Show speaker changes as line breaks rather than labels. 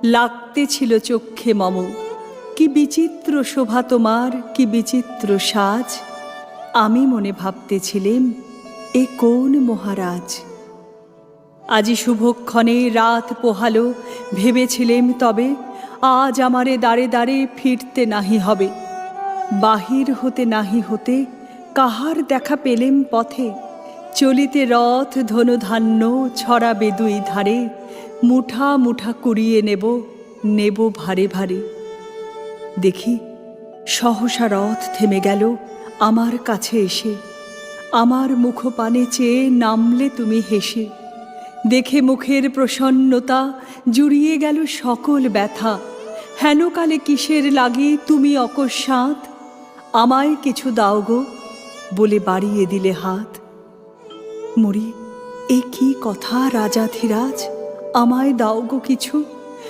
লাগতে ছিল চক্ষে মম। কি বিচিত্র শোভা তোমার, কি বিচিত্র সাজ। আমি মনে ভাবতেছিলেম, এ কোন মহারাজ। আজি শুভক্ষণে রাত পোহালো, ভেবেছিলেম তবে আজ আমারে দ্বারে দ্বারে ফিরতে নাহি হবে। বাহির হতে নাহি হতে কাহার দেখা পেলেম পথে। চলিতে রথ ধনুধান্য ছড়াবে দুই ধারে। মুঠা মুঠা কুড়িয়ে নেব, নেব ভারে ভারে। দেখি সহসা রথ থেমে গেল আমার কাছে এসে। আমার মুখপানে চেয়ে নামলে তুমি হেসে। দেখে মুখের প্রসন্নতা জুড়িয়ে গেল সকল ব্যথা। হেনকালে কিসের লাগে তুমি অকস্মাৎ, আমায় কিছু দাও গো বলে বাড়িয়ে দিলে হাত। মরি, এ কি কথা রাজাধিরাজ, আমায় দাও গো কিছু।